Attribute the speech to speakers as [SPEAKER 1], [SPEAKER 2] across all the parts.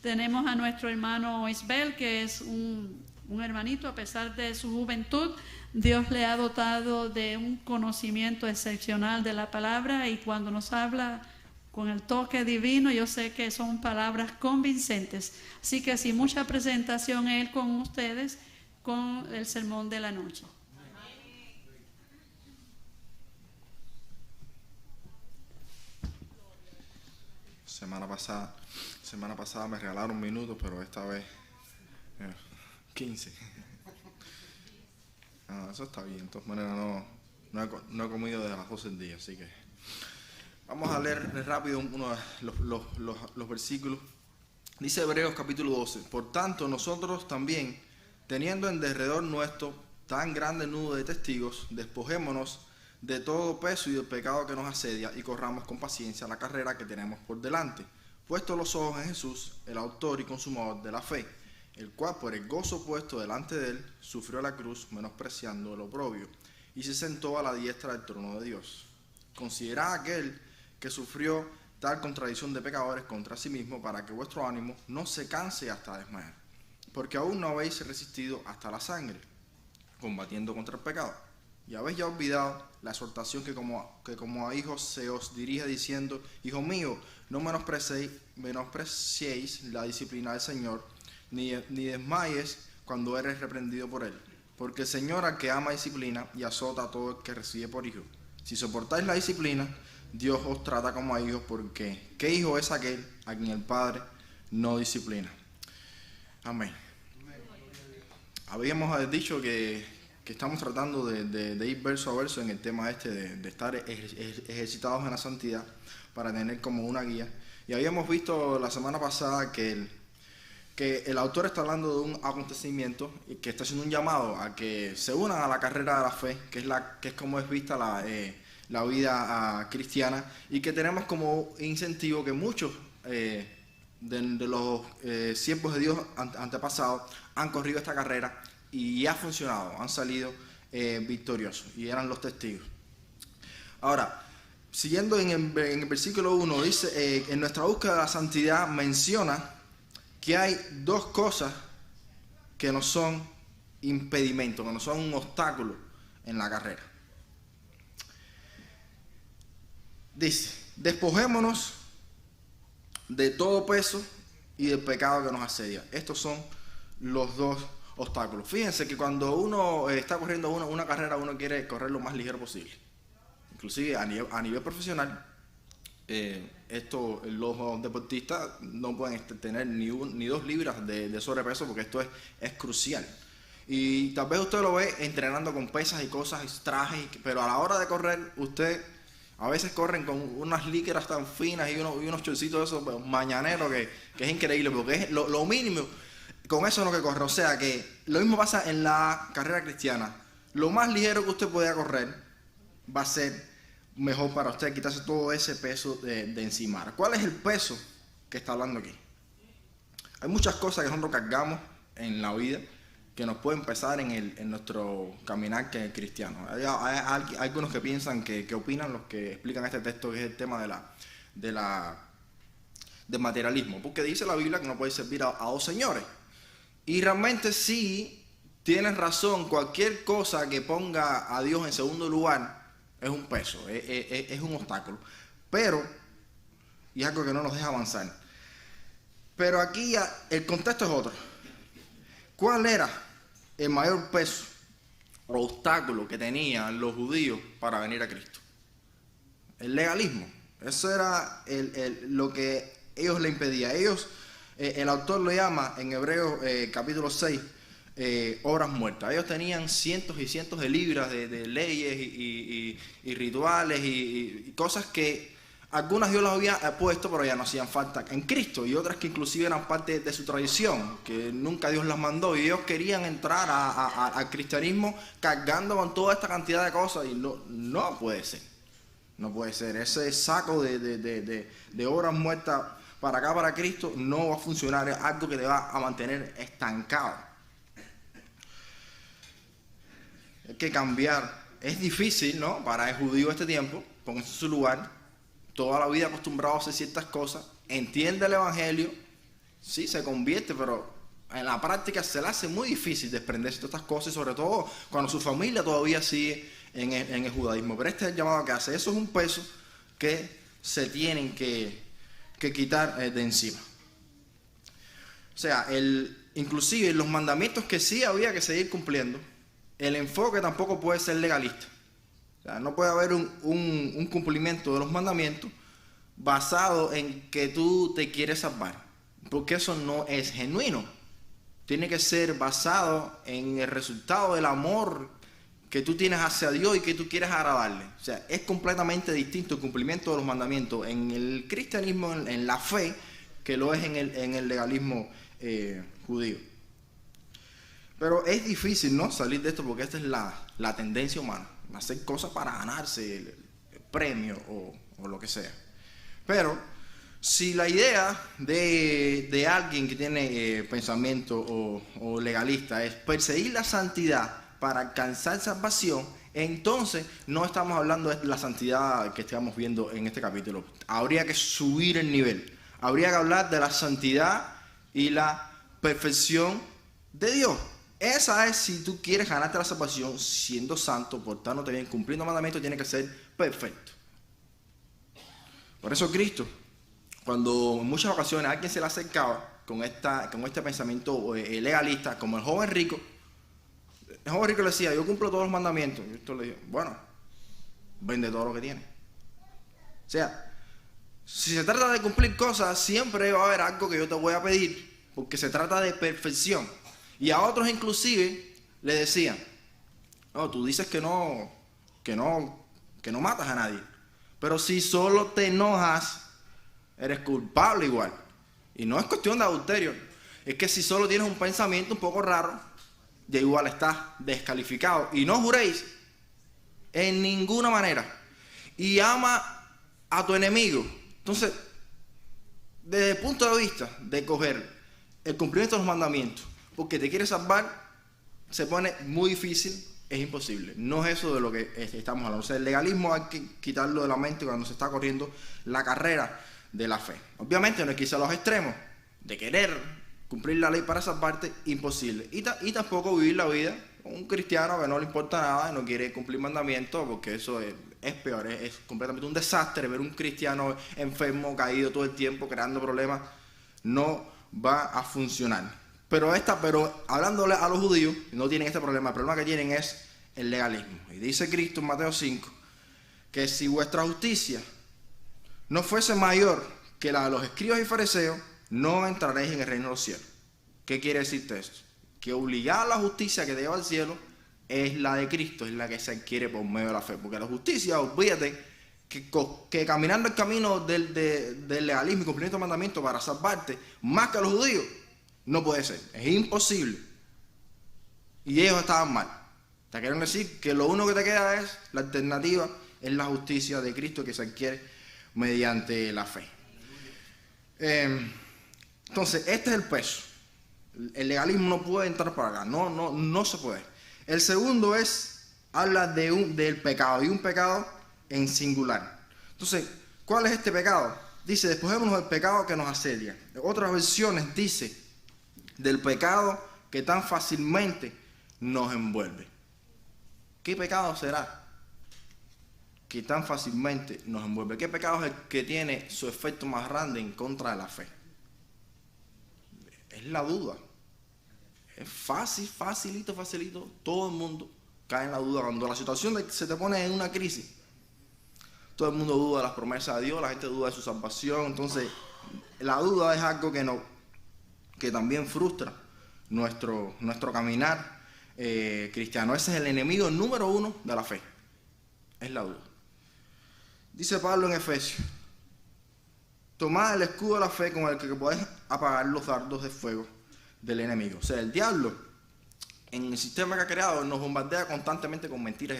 [SPEAKER 1] Tenemos a nuestro hermano Isbel, que es un hermanito, a pesar de su juventud, Dios le ha dotado de un conocimiento excepcional de la palabra, y cuando nos habla con el toque divino, yo sé que son palabras convincentes. Así que sin mucha presentación, él con ustedes, con el sermón de la noche.
[SPEAKER 2] Semana pasada me regalaron un minuto, pero esta vez 15. Eso está bien. De todas maneras no he comido desde las 12 del día, así que vamos a leer rápido uno de los versículos. Dice Hebreos capítulo 12: Por tanto, nosotros también, teniendo en derredor nuestro tan grande nudo de testigos, despojémonos de todo peso y del pecado que nos asedia, y corramos con paciencia la carrera que tenemos por delante, puestos los ojos en Jesús, el autor y consumador de la fe, el cual por el gozo puesto delante de él sufrió la cruz, menospreciando el oprobio, y se sentó a la diestra del trono de Dios. Considerad aquel que sufrió tal contradicción de pecadores contra sí mismo, para que vuestro ánimo no se canse hasta desmayar, porque aún no habéis resistido hasta la sangre, combatiendo contra el pecado. Y habéis ya olvidado la exhortación que como a hijos se os dirige diciendo: Hijo mío, no menospreciéis la disciplina del Señor, ni desmayes cuando eres reprendido por él. Porque el Señor al que ama disciplina y azota a todo el que recibe por hijo. Si soportáis la disciplina, Dios os trata como a hijos, porque ¿qué hijo es aquel a quien el Padre no disciplina? Amén. Habíamos dicho que estamos tratando de ir verso a verso en el tema de estar ejercitados en la santidad para tener como una guía. Y habíamos visto la semana pasada que el autor está hablando de un acontecimiento y que está haciendo un llamado a que se unan a la carrera de la fe, que es como es vista la vida cristiana, y que tenemos como incentivo que muchos de los siervos de Dios antepasados han corrido esta carrera y ha funcionado, han salido victoriosos, y eran los testigos. Ahora, siguiendo en el versículo 1, dice, en nuestra búsqueda de la santidad menciona que hay dos cosas que no son impedimentos, que no son un obstáculo en la carrera. Dice: despojémonos de todo peso y del pecado que nos asedia. Estos son los dos obstáculos. Fíjense que cuando uno está corriendo una carrera, uno quiere correr lo más ligero posible. Inclusive a nivel profesional, los deportistas no pueden tener ni 2 libras de sobrepeso, porque esto es crucial. Y tal vez usted lo ve entrenando con pesas y cosas y trajes, pero a la hora de correr, usted a veces corren con unas licras tan finas y unos chorcitos de esos mañaneros que es increíble, porque es lo mínimo. Con eso es lo que corre. O sea que lo mismo pasa en la carrera cristiana. Lo más ligero que usted pueda correr va a ser mejor para usted, quitarse todo ese peso de encima. ¿Cuál es el peso que está hablando aquí? Hay muchas cosas que nosotros cargamos en la vida que nos pueden pesar en nuestro caminar que es cristiano. Hay algunos que piensan, que opinan, los que explican este texto, que es el tema del materialismo, porque dice la Biblia que no puede servir a 2 señores. Y realmente sí, tienes razón, cualquier cosa que ponga a Dios en segundo lugar es un peso, es un obstáculo. Pero, y es algo que no nos deja avanzar. Pero aquí ya el contexto es otro. ¿Cuál era el mayor peso o obstáculo que tenían los judíos para venir a Cristo? El legalismo. Eso era lo que ellos le impedía. El autor lo llama en Hebreos capítulo 6 obras muertas. Ellos tenían cientos y cientos de libras de leyes y rituales y cosas que algunas Dios las había puesto, pero ya no hacían falta en Cristo, y otras que inclusive eran parte de su tradición, que nunca Dios las mandó, y ellos querían entrar al cristianismo cargando con toda esta cantidad de cosas, y no puede ser. No puede ser. Ese saco de obras muertas para acá, para Cristo, no va a funcionar. Es algo que te va a mantener estancado. Hay que cambiar. Es difícil, ¿no? Para el judío este tiempo, póngase en su lugar, toda la vida acostumbrado a hacer ciertas cosas, entiende el evangelio, sí, se convierte, pero en la práctica se le hace muy difícil desprenderse de estas cosas, sobre todo cuando su familia todavía sigue en el judaísmo. Pero este es el llamado que hace. Eso es un peso que se tienen que quitar de encima. O sea, inclusive los mandamientos que sí había que seguir cumpliendo, el enfoque tampoco puede ser legalista. O sea, no puede haber un cumplimiento de los mandamientos basado en que tú te quieres salvar, porque eso no es genuino. Tiene que ser basado en el resultado del amor que tú tienes hacia Dios y que tú quieres agradarle. O sea, es completamente distinto el cumplimiento de los mandamientos en el cristianismo, en la fe, que lo es en el legalismo judío. Pero es difícil, ¿no?, salir de esto, porque esta es la tendencia humana, hacer cosas para ganarse el premio o lo que sea. Pero si la idea de alguien que tiene pensamiento o legalista es perseguir la santidad para alcanzar salvación, entonces no estamos hablando de la santidad que estamos viendo en este capítulo. Habría que subir el nivel. Habría que hablar de la santidad y la perfección de Dios. Esa es, si tú quieres ganarte la salvación siendo santo, portándote bien, cumpliendo mandamientos, tiene que ser perfecto. Por eso Cristo, cuando en muchas ocasiones a alguien se le acercaba con este pensamiento legalista, como el joven rico le decía: yo cumplo todos los mandamientos. Y esto le dijo: bueno, vende todo lo que tiene. O sea, si se trata de cumplir cosas, siempre va a haber algo que yo te voy a pedir, porque se trata de perfección. Y a otros inclusive le decían: no, tú dices que no matas a nadie, pero si solo te enojas, eres culpable igual. Y no es cuestión de adulterio, es que si solo tienes un pensamiento un poco raro, ya igual estás descalificado. Y no juréis en ninguna manera. Y ama a tu enemigo. Entonces, desde el punto de vista de coger el cumplimiento de los mandamientos porque te quieres salvar, se pone muy difícil, es imposible. No es eso de lo que estamos hablando. O sea, el legalismo hay que quitarlo de la mente cuando se está corriendo la carrera de la fe. Obviamente no es quizá los extremos de querer cumplir la ley para salvarte, imposible. Y tampoco vivir la vida como un cristiano que no le importa nada y no quiere cumplir mandamientos, porque eso es peor, es completamente un desastre. Ver un cristiano enfermo, caído todo el tiempo, creando problemas, no va a funcionar. Pero hablándole a los judíos, no tienen este problema. El problema que tienen es el legalismo. Y dice Cristo en Mateo 5 que si vuestra justicia no fuese mayor que la de los escribas y fariseos, no entraréis en el reino de los cielos. ¿Qué quiere decirte esto? Que obligar a la justicia que te lleva al cielo es la de Cristo, es la que se adquiere por medio de la fe. Porque la justicia, olvídate, que caminando el camino del legalismo y cumplimiento de mandamientos para salvarte, más que a los judíos, no puede ser, es imposible. Y ellos estaban mal. Te quieren decir que lo único que te queda es, la alternativa es la justicia de Cristo que se adquiere mediante la fe. Entonces, este es el peso. El legalismo no puede entrar para acá, no se puede. El segundo habla del pecado, y un pecado en singular. Entonces, ¿cuál es este pecado? Dice: despojémonos del pecado que nos asedia. En otras versiones dice: del pecado que tan fácilmente nos envuelve. ¿Qué pecado será que tan fácilmente nos envuelve? ¿Qué pecado es el que tiene su efecto más grande en contra de la fe? Es la duda. Es facilito. Todo el mundo cae en la duda. Cuando la situación se te pone en una crisis, todo el mundo duda de las promesas de Dios, la gente duda de su salvación. Entonces, la duda es algo que también frustra nuestro caminar cristiano. Ese es el enemigo número 1 de la fe. Es la duda. Dice Pablo en Efesios: tomad el escudo de la fe con el que podéis apagar los dardos de fuego del enemigo. O sea, el diablo, en el sistema que ha creado, nos bombardea constantemente con mentiras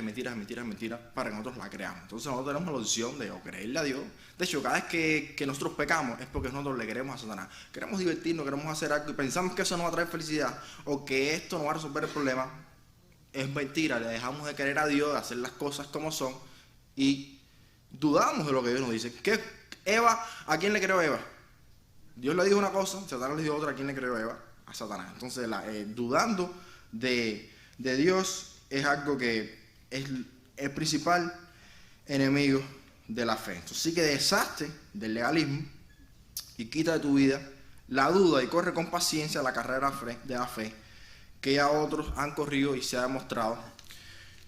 [SPEAKER 2] para que nosotros la creamos. Entonces nosotros tenemos la opción de creerle a Dios. De hecho, cada vez que nosotros pecamos es porque nosotros le queremos a Satanás. Queremos divertirnos, queremos hacer algo y pensamos que eso nos va a traer felicidad o que esto nos va a resolver el problema. Es mentira, le dejamos de querer a Dios, de hacer las cosas como son y dudamos de lo que Dios nos dice. ¿Qué Eva? ¿A quién le creó Eva? Dios le dijo una cosa, Satanás le dijo otra. ¿A quién le creyó Eva? A Satanás. Entonces, dudando de Dios es algo que es el principal enemigo de la fe. Entonces, sí que deshazte del legalismo y quita de tu vida la duda y corre con paciencia la carrera de la fe que ya otros han corrido y se ha demostrado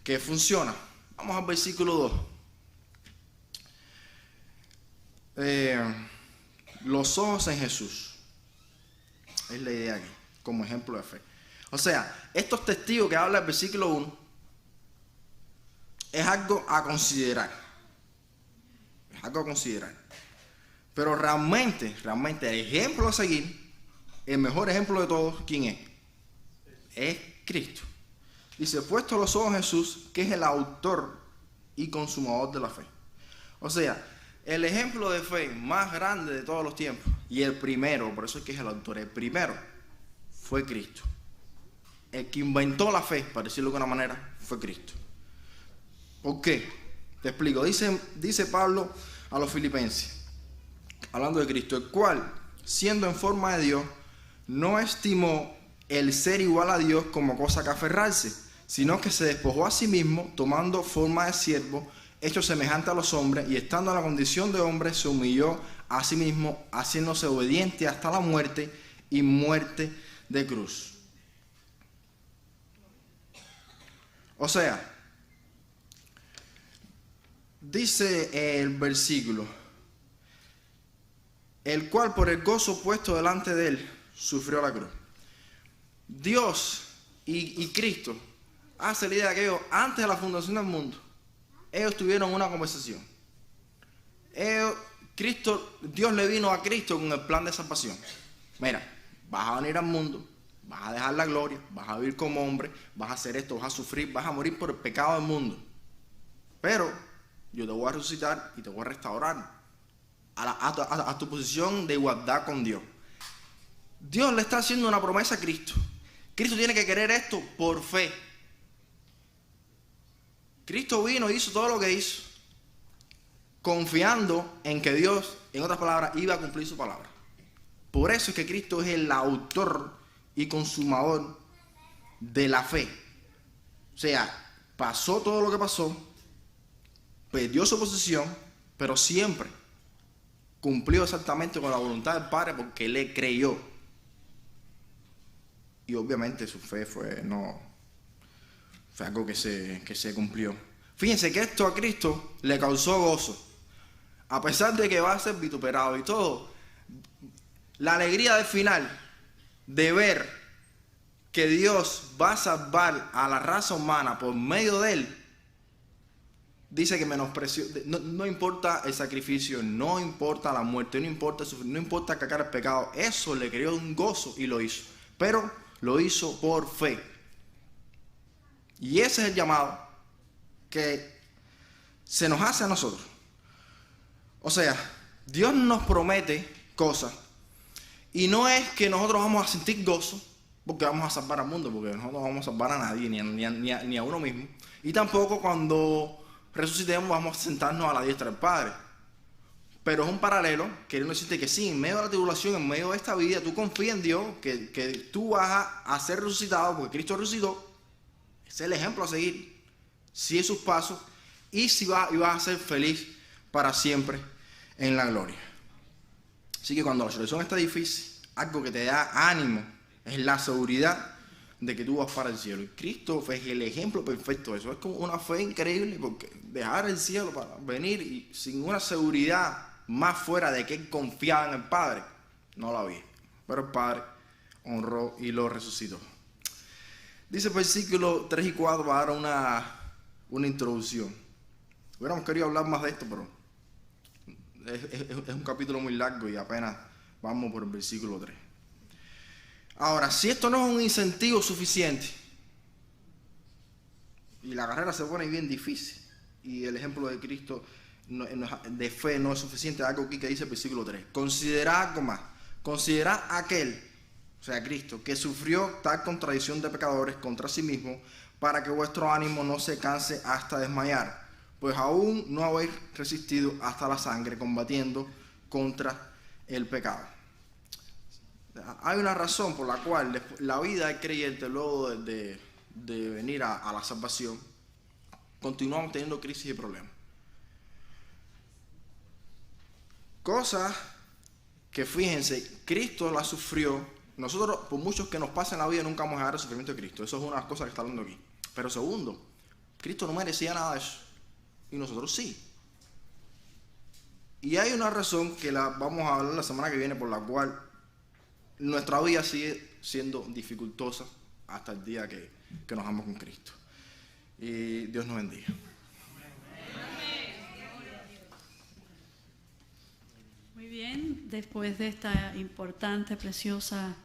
[SPEAKER 2] que funciona. Vamos al versículo 2. Los ojos en Jesús es la idea aquí, como ejemplo de fe. O sea, estos testigos que habla el versículo 1 es algo a considerar. Es algo a considerar. Pero realmente el ejemplo a seguir, el mejor ejemplo de todos, ¿quién es? Es Cristo. Dice, puesto los ojos en Jesús, que es el autor y consumador de la fe. O sea, el ejemplo de fe más grande de todos los tiempos, y el primero, por eso es que es el autor, el primero fue Cristo. El que inventó la fe, para decirlo de alguna manera, fue Cristo. ¿Por qué? Te explico. Dice Pablo a los filipenses, hablando de Cristo, el cual, siendo en forma de Dios, no estimó el ser igual a Dios como cosa que aferrarse, sino que se despojó a sí mismo, tomando forma de siervo, hecho semejante a los hombres, y estando en la condición de hombre, se humilló a sí mismo, haciéndose obediente hasta la muerte y muerte de cruz. O sea, dice el versículo, el cual por el gozo puesto delante de él sufrió la cruz. Dios y Cristo hace la idea de que ellos, antes de la fundación del mundo, ellos tuvieron una conversación. Dios le vino a Cristo con el plan de salvación. Mira, vas a venir al mundo, vas a dejar la gloria, vas a vivir como hombre, vas a hacer esto, vas a sufrir, vas a morir por el pecado del mundo. Pero yo te voy a resucitar y te voy a restaurar a tu posición de igualdad con Dios. Dios le está haciendo una promesa a Cristo. Cristo tiene que querer esto por fe. Cristo vino y hizo todo lo que hizo, confiando en que Dios, en otras palabras, iba a cumplir su palabra. Por eso es que Cristo es el autor y consumador de la fe. O sea, pasó todo lo que pasó, perdió su posición, pero siempre cumplió exactamente con la voluntad del Padre porque le creyó. Y obviamente su fe fue algo que se cumplió. Fíjense que esto a Cristo le causó gozo. A pesar de que va a ser vituperado y todo, la alegría del final de ver que Dios va a salvar a la raza humana por medio de él, dice que menospreció, no importa el sacrificio, no importa la muerte, no importa cacar el pecado, eso le creó un gozo y lo hizo. Pero lo hizo por fe. Y ese es el llamado que se nos hace a nosotros. O sea, Dios nos promete cosas y no es que nosotros vamos a sentir gozo porque vamos a salvar al mundo, porque nosotros no vamos a salvar a nadie, ni a uno mismo. Y tampoco cuando resucitemos vamos a sentarnos a la diestra del Padre. Pero es un paralelo, queriendo decirte que sí, en medio de la tribulación, en medio de esta vida, tú confías en Dios, que tú vas a ser resucitado, porque Cristo resucitó. Ese es el ejemplo a seguir. Sigue sus pasos y vas a ser feliz para siempre en la gloria. Así que cuando la situación está difícil, algo que te da ánimo es la seguridad de que tú vas para el cielo. Y Cristo fue el ejemplo perfecto de eso. Es como una fe increíble, porque dejar el cielo para venir y sin una seguridad más fuera de que él confiaba en el Padre, no la había. Pero el Padre honró y lo resucitó. Dice el versículo 3 y 4, va a dar una introducción. Hubiéramos querido hablar más de esto, pero es un capítulo muy largo y apenas vamos por el versículo 3. Ahora, si esto no es un incentivo suficiente y la carrera se pone bien difícil y el ejemplo de Cristo de fe no es suficiente, algo aquí que dice el versículo 3. Considerad algo más. Considerad aquel, o sea, Cristo, que sufrió tal contradicción de pecadores contra sí mismo, para que vuestro ánimo no se canse hasta desmayar, pues aún no habéis resistido hasta la sangre combatiendo contra el pecado. hay una razón por la cual la vida del creyente, luego de venir a la salvación, continuamos teniendo crisis y problemas. Cosas que, fíjense, Cristo la sufrió. Nosotros, por muchos que nos pasen en la vida, nunca vamos a llegar al sufrimiento de Cristo. Eso es una de las cosas que está hablando aquí. Pero segundo, Cristo no merecía nada de eso. Y nosotros sí. Y hay una razón que la vamos a hablar la semana que viene, por la cual nuestra vida sigue siendo dificultosa hasta el día que nos vamos con Cristo. Y Dios nos bendiga.
[SPEAKER 1] Muy bien, después de esta importante, preciosa